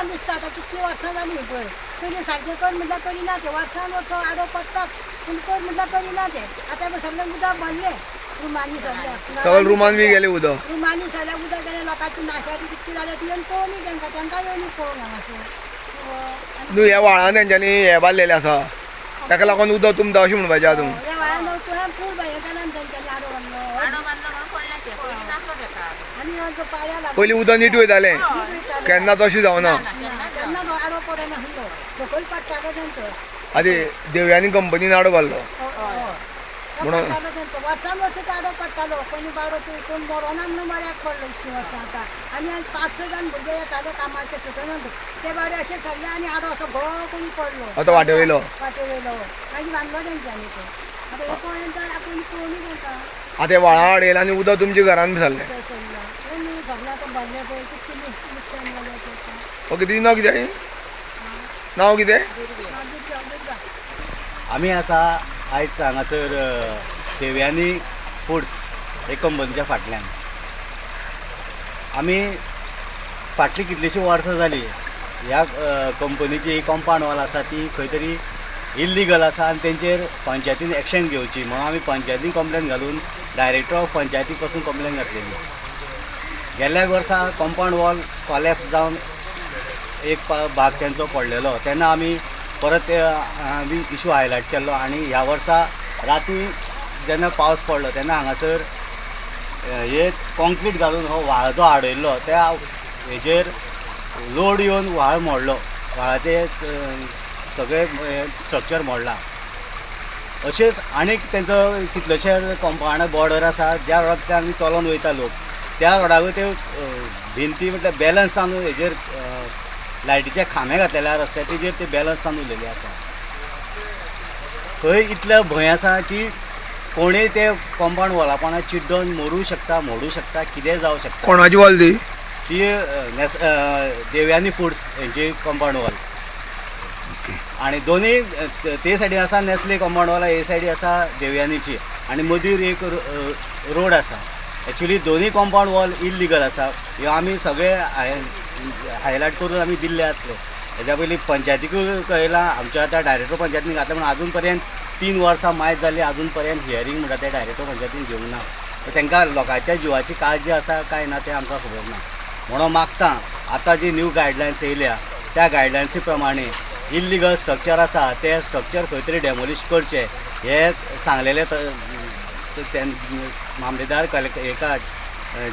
दिसता आता किती वर्सां जाली पळय पयलीं सारकें कर म्हटल्यार करिना ते वर्सान वर्स आडो पडटात पूण कर म्हटल्यार करिना ते आतां सगळें उदक भरलें रुमांनी सगळें रुमान बी गेलें उदक रुमांनी सगळें उदक गेलें लोकांची नाशाची कितली जालें ती येवन पळोवनी तांकां येवनी पळोवंक हांगासर न्हू ह्या व्हाळान तेंच्यांनी हे बांदलेलें आसा ताका लागून उदक तुमता अशें म्हणपाचें आहा तूं ह्या व्हाळान तुवें फूल बाये कारणान तेंच्यांनी आडो आनी पाळ्या पयलीं उदक नीट वयतालें केन्ना तशें जावना केन्ना आडो पडना आसलो सकयल पडटालो तेंचो आदी देवयांनी कंपनीन आडो बांदलो म्हणून वर्सान वर्स आडो पडटालो कोणी बावडो कोण मरोना म्हणून मऱ्याक पडलो इतलीं वर्सां आतां आनी 5-6 जाण भुरगे येताले कामाचे सुटोन ते बावडे अशें सरले आनी आडो असो घो कोणी पडलो आतां वाटे वयलो मागीर बांदलो तेंच्यांनी तो आतां हे पळोवन तर आपूण पळोवनी तेंकां आतां हे व्हाळा आड येयला आनी उदक तुमच्या घरान बी सरलें सगळें आतां भरलें पळय कितलें नुकसाण जालें तें ओके तुजें नांव कितें नांव कितें आमी आसा आयज हांगासर देवयानी फूड्स हे कंपनीच्या फाटल्यान आमी फाटलीं कितलींशीं वर्सां जालीं ह्या कंपनीची कंपाउंड वॉल आसा ती खंय तरी इल्लीगल आसा आनी तेंचेर पंचायतीन एक्शन घेवची म्हणून आमी पंचायतीन कंप्लेन घालून डायरेक्टर ऑफ पंचायती पासून कंप्लेन घातलेली गेल्या वर्सा कंपाउंड वॉल कॉलॅप्स जावन एक भाग तेंचो पडलेलो तेन्ना आमी परत इशू हायलायट केल्लो आनी ह्या वर्सा राती जेन्ना पावस पडलो तेन्ना हांगासर हे कॉन्क्रीट घालून हो व्हाळ जो आडयल्लो त्या हेजेर लोड येवन व्हाळ मोडलो व्हाळाचे सगळे स्ट्रक्चर मोडला अशेंच आनीक तेंचो कितलेशे कंपाउंड बॉर्डर आसा ज्या रोडांतल्यान आमी चलोन वयता लोक त्या रोडाक त्यो भिंती म्हटल्यार बॅलन्स जावन हेजेर लायटीचे खांबे घातलेले रस्त्यार तेजेर ते बॅलन्स जावन उरलेले आसा थंय इतलो भंय आसा की कोणूय ते कंपाउंड वॉलापणान चिड्डोन मोडूं शकता कितेंय जावं शकता कोणाची वॉल ती देवयानी फूड्स हेंची कंपाउंड वॉल आनी दोनूय ते सायडीन आसा नेस्ले कंपाउंड वॉल हे सायडीन आसा देवयानीची आनी मदीर एक रोड आसा एक्चुली दोनूय कंपाउंड वॉल इल्लीगल आसा ह्यो आमी सगळे हायलायट करून आमी दिल्ले आसले हेज्या पयलीं पंचायतीकूय कळयलां आमच्या आतां डायरेक्टर पंचायतीन घातलें पूण आजून पर्यंत 3 वर्सां मायज जाली आजून पर्यंत हियरींग म्हणटा ते डायरेक्टर पंचायतीन घेवंक ना तांकां लोकांच्या जिवाची काळजी आसा काय ना तें आमकां खबर ना म्हणून मागता आतां जी न्यू गायडलायन्स येयल्या त्या गायडलायन्सी प्रमाणे इल्लीगल स्ट्रक्चर आसा ते स्ट्रक्चर खंय तरी डेमोलिश करचे हे सांगलेले मामलेदार हेका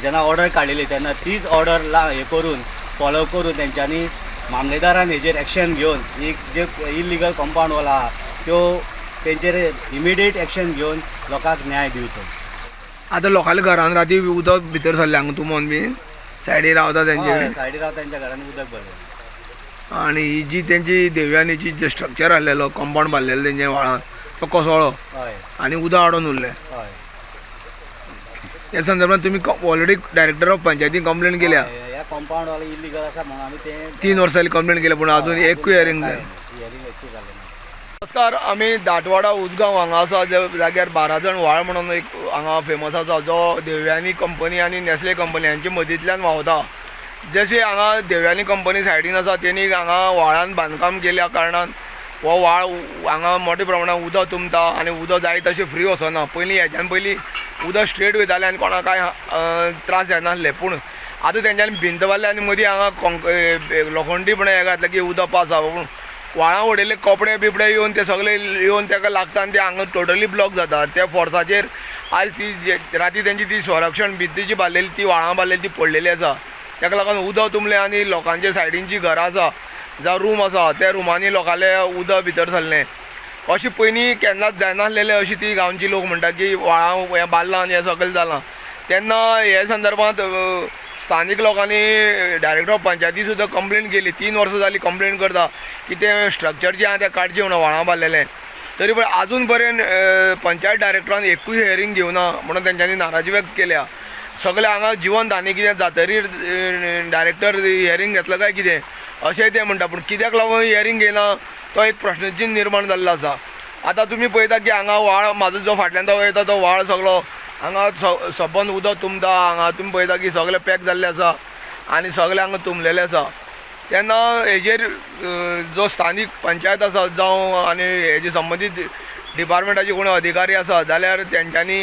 जेन्ना ऑर्डर काडिल्ली तेन्ना तीच ऑर्डर हे करून फॉलो करून तेंच्यांनी मामलेदारान हेजेर एक्शन घेवन एक जे इल्लीगल कंपाउंड वॉल आहा त्यो तेंचेर इमिडिएट एक्शन घेवन लोकांक न्याय दिवचो आतां लोकांच्या घरान राती उदक भितर सरलें हांगा तुमोन बी सायडीन रावता तेंचे सायडीन रावता तेंच्या घरांनी उदक भरलें आनी ही जी तेंची देवयानीची जे स्ट्रक्चर आहलेलो कंपाउंड बांदलेलो तेंचे व्हाळान तो कोसळ्ळो हय आनी उदक आडोन उरलें हय ह्या संदर्भात तुम्ही ऑलरेडी डायरेक्टर ऑफ पंचायतीन कंप्लेंट केल्या ह्या ह्या कॉम्पाउंड वाला इल्लीगल आसा म्हणून आमी ते 3 वर्सांनी कंप्लेंट केली पूण अजून एकूय हियरिंग जालें हियरिंग एकूय जालें ना. नमस्कार, आमी दाटवाडा उजगांव हांगा आसा ज्या जाग्यार 12 जण व्हाळ म्हणून एक हांगा फेमस आसा जो देवयानी कंपनी आनी नेस्ले कंपनी हांचे मदींतल्यान व्हांवता. जशें हांगा देवयानी कंपनी सायडीन आसा तेणी हांगा व्हाळान बांदकाम केल्या कारणान हो व्हाळ हांगा मोठ्या प्रमाणात उदक तुंबता आनी उदक जाय तशें फ्री वचना. हेज्यान पयलीं उदक स्ट्रेट वयतालें आनी कोणाक कांय त्रास जायनासले, पूण आतां तेंच्यांनी भिंत बांदल्या आनी मदीं हांगा लोखंडीपणे हें घातलें की उदक पास जावं. पूण व्हाळां उडयल्ले कपडे बिपडे येवन ते सगळे येवन ताका लागता आनी ते हांगा टोटली ब्लॉक जाता. त्या फोर्साचेर आयज ती राती तेंची ती संरक्षण भिंत जी बांदलेली ती व्हाळां बांदलेली ती पडलेली आसा. ताका लागून उदक तुंबलें आनी लोकांचे सायडीन घरां आसा जावं रूम आसा त्या रुमांनी लोकांले उदक भितर सरलें. अशें पयलीं केन्नाच जायनासलेलें अशी ती गांवची लोक म्हणटा की व्हाळां हें बांदलां आनी हें सगळें जालां. तेन्ना हे संदर्भांत स्थानीक लोकांनी डायरेक्टर ऑफ पंचायती सुद्दां कंप्लेंट केली. 3 वर्सां जालीं कंप्लेंट करता की तें स्ट्रक्चर जें आहा तें काडचें म्हणून व्हाळां बांदलेलें. तरी पूण आजून पर्यंत पंचायत डायरेक्टरान एकूय हियरिंग घेवना म्हणून तेंच्यांनी नाराजी व्यक्त केल्या. सगळे हांगा जिवंत आनी कितें जातरीर डायरेक्टर हियरिंग घेतलो काय कितें अशेंय ते म्हणटा. पूण कित्याक लागून हियरिंग घेयना तो एक प्रश्नचिन्ह निर्माण जाल्लो आसा. आतां तुमी पळयता की हांगा व्हाळ म्हाजो जो फाटल्यान तो वयता तो व्हाळ सगळो हांगा सबंद उदक तुंबता. हांगा तुमी पळयता की सगळे पॅक जाल्ले आसा आनी सगळे हांगा तुंबलेले आसा. तेन्ना हेजेर जो स्थानीक पंचायत आसा जावं आनी हेजे संबंदीत डिपार्टमेंटाचे कोण अधिकारी आसा जाल्यार तेंच्यांनी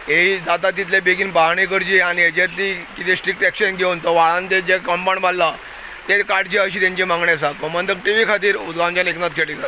हे जाता तितले बेगीन पाहणी करची आनी हेजेर ती कितें स्ट्रिक्ट एक्शन घेवन तो व्हाळान ते जे कंपाउंड बांदला ते काडचे अशी तेंची मागणी आसा. गोमंतक TV खातीर उजगांवच्यान एकनाथ खेडेकर.